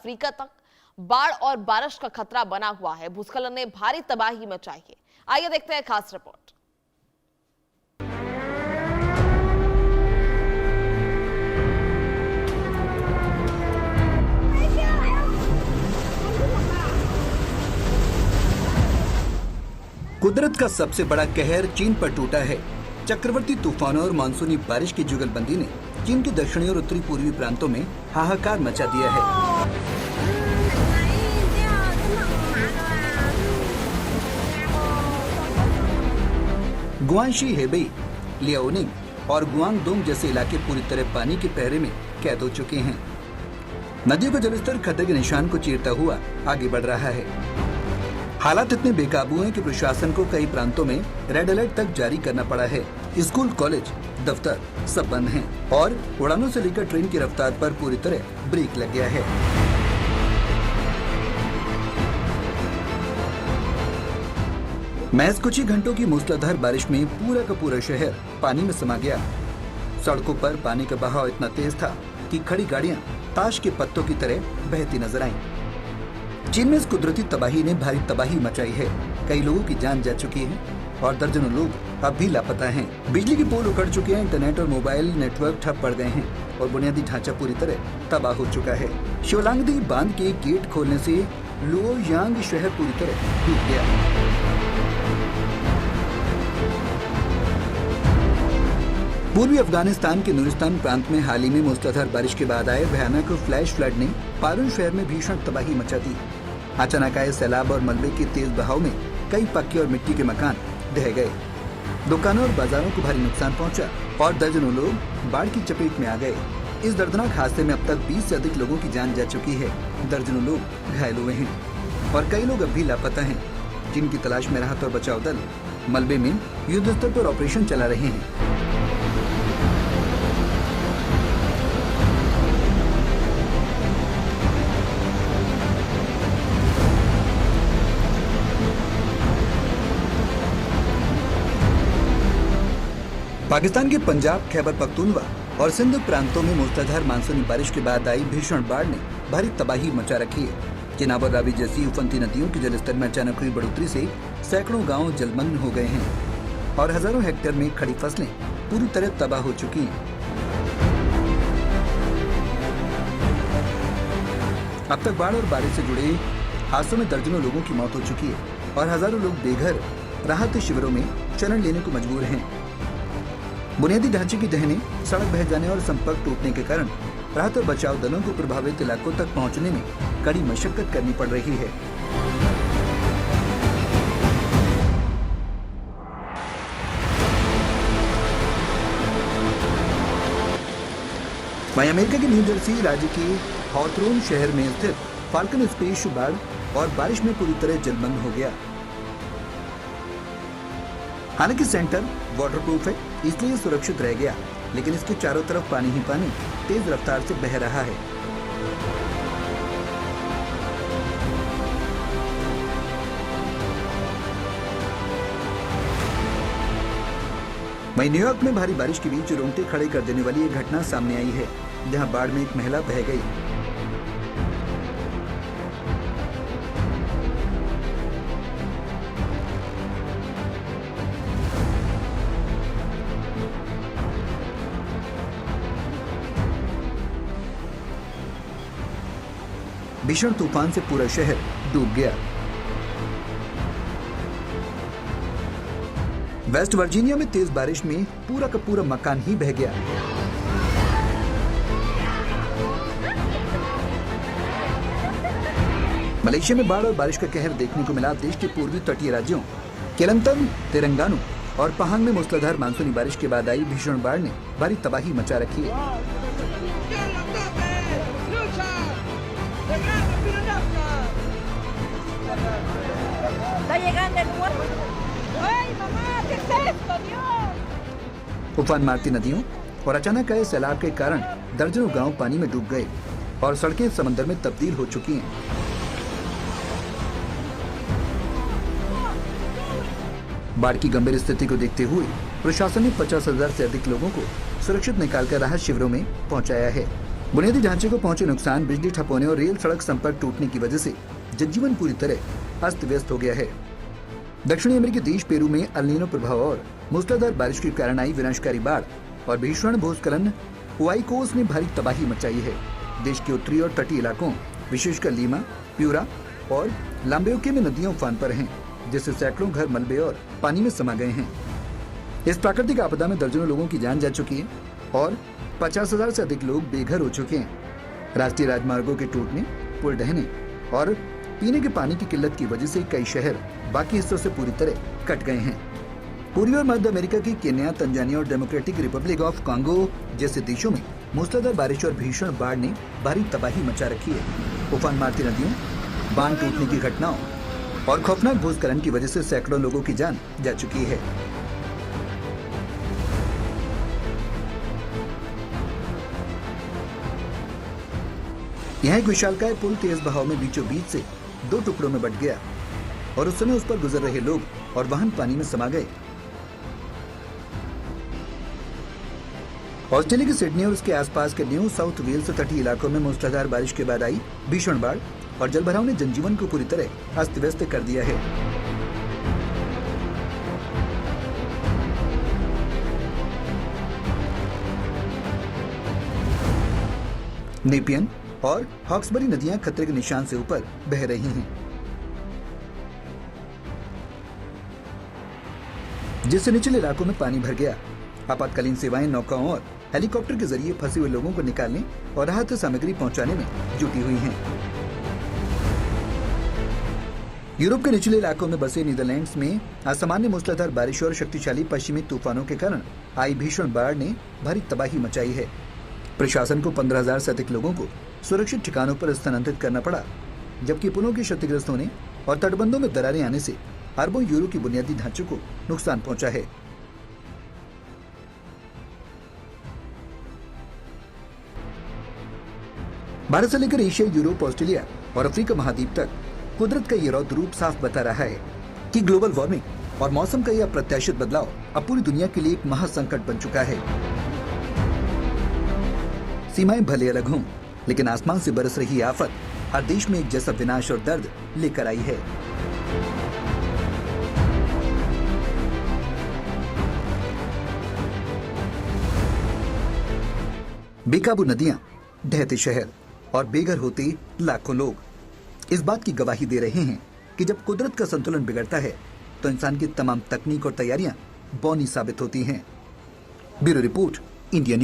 Africa तक बाढ़ और बारिश का खतरा बना हुआ है। भूस्खलन ने भारी तबाही मचाई है। आइए देखते हैं खास रिपोर्ट। कुदरत का सबसे बड़ा कहर चीन पर टूटा है। चक्रवर्ती तूफानों और मानसूनी बारिश की जुगलबंदी ने चीन के दक्षिणी और उत्तरी पूर्वी प्रांतों में हाहाकार मचा दिया है। गुआंगशी, हेबेई, लियाओनिंग और गुआंगडोंग जैसे इलाके पूरी तरह पानी के पहरे में कैद हो चुके हैं। नदियों का जलस्तर खतरे के निशान को चीरता हुआ आगे बढ़ रहा है। हालात इतने बेकाबू हैं कि प्रशासन को कई प्रांतों में रेड अलर्ट तक जारी करना पड़ा है। स्कूल, कॉलेज, दफ्तर सब बंद हैं और उड़ानों से लेकर ट्रेन की रफ्तार पर पूरी तरह ब्रेक लग गया है। महज कुछ ही घंटों की मूसलाधार बारिश में पूरा का पूरा शहर पानी में समा गया। सड़कों पर पानी का बहाव इतना तेज था कि खड़ी गाड़ियां ताश के पत्तों की तरह बहती नजर आईं। चीन में इस कुदरती तबाही ने भारी तबाही मचाई है। कई लोगों की जान जा चुकी है और दर्जनों लोग अब भी लापता हैं। बिजली के पोल उखड़ चुके हैं, इंटरनेट और मोबाइल नेटवर्क ठप पड़ गए हैं और बुनियादी ढांचा पूरी तरह तबाह हो चुका है। शिवलांगदी बांध के गेट खोलने से लुओयांग शहर पूरी तरह डूब गया। पूर्वी अफगानिस्तान के नूरिस्तान प्रांत में हाल ही में मूसलाधार बारिश के बाद आए भयानक फ्लैश फ्लड ने पारून शहर में भीषण तबाही मचा दी। अचानक आए सैलाब और मलबे के तेज बहाव में कई पक्के और मिट्टी के मकान ढह गए। दुकानों और बाजारों को भारी नुकसान पहुंचा और दर्जनों लोग बाढ़ की चपेट में आ गए। इस दर्दनाक हादसे में अब तक 20 से अधिक लोगों की जान जा चुकी है। दर्जनों लोग घायल हुए हैं और कई लोग अब भी लापता हैं, जिनकी तलाश में राहत और बचाव दल मलबे में युद्ध स्तर पर ऑपरेशन चला रहे हैं। पाकिस्तान के पंजाब, खैबर पख्तूनवा और सिंध प्रांतों में मूसलाधार मानसूनी बारिश के बाद आई भीषण बाढ़ ने भारी तबाही मचा रखी है। चिनाब और रावी जैसी उफनती नदियों के जलस्तर में अचानक हुई बढ़ोतरी से सैकड़ों गांव जलमग्न हो गए हैं और हजारों हेक्टेयर में खड़ी फसलें पूरी तरह तबाह हो चुकी हैं। अब तक बाढ़ और बारिश से जुड़े हादसों में दर्जनों लोगों की मौत हो चुकी है और हजारों लोग बेघर राहत शिविरों में शरण लेने को मजबूर हैं। बुनियादी ढांचे की ढहने, सड़क बह जाने और संपर्क टूटने के कारण राहत और बचाव दलों को प्रभावित इलाकों तक पहुंचने में कड़ी मशक्कत करनी पड़ रही है। वहीं अमेरिका के न्यू जर्सी राज्य के हॉथोर्न शहर में स्थित फाल्कन स्पेस बाढ़ और बारिश में पूरी तरह जलमग्न हो गया। हालांकि सेंटर वाटरप्रूफ है, इसलिए सुरक्षित रह गया, लेकिन इसके चारों तरफ पानी ही पानी तेज रफ्तार से बह रहा है। वहीं न्यूयॉर्क में भारी बारिश के बीच रोंगटे खड़े कर देने वाली एक घटना सामने आई है, जहां बाढ़ में एक महिला बह गई। भीषण तूफान से पूरा शहर डूब गया। वेस्ट वर्जीनिया में तेज बारिश में पूरा का पूरा मकान ही बह गया। मलेशिया में बाढ़ और बारिश का कहर देखने को मिला। देश के पूर्वी तटीय राज्यों केलंतन, तेलंगाना और पहांग में मूसलाधार मानसूनी बारिश के बाद आई भीषण बाढ़ ने भारी तबाही मचा रखी है। उफान मारती नदियों और अचानक आए सैलाब के कारण दर्जनों गांव पानी में डूब गए और सड़कें समंदर में तब्दील हो चुकी हैं। बाढ़ की गंभीर स्थिति को देखते हुए प्रशासन ने 50,000 से अधिक लोगों को सुरक्षित निकालकर राहत शिविरों में पहुंचाया है। बुनियादी ढांचे को पहुंचे नुकसान, बिजली ठप होने और रेल सड़क संपर्क टूटने की वजह से जनजीवन पूरी तरह अस्त व्यस्त हो गया है। दक्षिणी अमेरिकी देश पेरू में अल नीनो प्रभाव और मूसलाधार बारिश के कारण आई विनाशकारी बाढ़ और भीषण भूस्खलन ओआइकोस ने भारी तबाही मचाई है। देश के उत्तरी और तटीय इलाकों, विशेषकर लीमा, प्यूरा और लाम्बेओके में नदियां उफान पर हैं, जिससे सैकड़ों घर मलबे और पानी में समा गए हैं। इस प्राकृतिक आपदा में दर्जनों लोगों की जान जा चुकी है और 50,000 से अधिक लोग बेघर हो चुके हैं। राष्ट्रीय राजमार्गों के टूटने, पुल ढहने और पीने के पानी की किल्लत की वजह से कई शहर बाकी हिस्सों से पूरी तरह कट गए हैं। पूर्वी और मध्य अमेरिका की केन्या, तंजानिया और डेमोक्रेटिक रिपब्लिक ऑफ कांगो जैसे देशों में मूसलाधार बारिश और भीषण बाढ़ ने भारी तबाही मचा रखी है। उफान मारती नदियों, बांध टूटने की घटनाओं और खौफनाक भूस्खलन की वजह से सैकड़ों लोगों की जान जा चुकी है। यहाँ एक विशालकाय पुल तेज बहाव में बीचों बीच से 2 टुकड़ों में बट गया और उस समय उस पर गुजर रहे लोग और वाहन पानी में समा गए। ऑस्ट्रेलिया की सिडनी और उसके आसपास के न्यू साउथ वेल्स तटीय इलाकों में मूसलाधार बारिश के बाद आई भीषण बाढ़ और जलभराव ने जनजीवन को पूरी तरह अस्त व्यस्त कर दिया है। नेपियन और हॉक्सबरी नदियां खतरे के निशान से ऊपर बह रही हैं, जिससे निचले इलाकों में पानी भर गया। आपातकालीन सेवाएं नौकाओं और हेलीकॉप्टर के जरिए फंसे हुए लोगों को निकालने और राहत सामग्री पहुंचाने में जुटी हुई हैं। यूरोप के निचले इलाकों में बसे नीदरलैंड्स में असामान्य मूसलाधार बारिश और शक्तिशाली पश्चिमी तूफानों के कारण आई भीषण बाढ़ ने भारी तबाही मचाई है। प्रशासन को 15,000 से अधिक लोगों को सुरक्षित ठिकानों पर स्थानांतरित करना पड़ा, जबकि पुलों के क्षतिग्रस्त होने और तटबंधों में दरारें आने से अरबों यूरो की बुनियादी ढांचे को नुकसान पहुंचा है। भारत से लेकर एशिया, यूरोप, ऑस्ट्रेलिया और अफ्रीका महाद्वीप तक कुदरत का ये रौद्र रूप साफ बता रहा है कि ग्लोबल वार्मिंग और मौसम का यह अप्रत्याशित बदलाव अब पूरी दुनिया के लिए एक महासंकट बन चुका है। सीमाएं भले अलग हों, लेकिन आसमान से बरस रही आफत हर देश में एक जैसा विनाश और दर्द लेकर आई है। बेकाबू नदियां, ढहते शहर और बेघर होते लाखों लोग इस बात की गवाही दे रहे हैं कि जब कुदरत का संतुलन बिगड़ता है तो इंसान की तमाम तकनीक और तैयारियां बौनी साबित होती हैं। Bureau report, India news.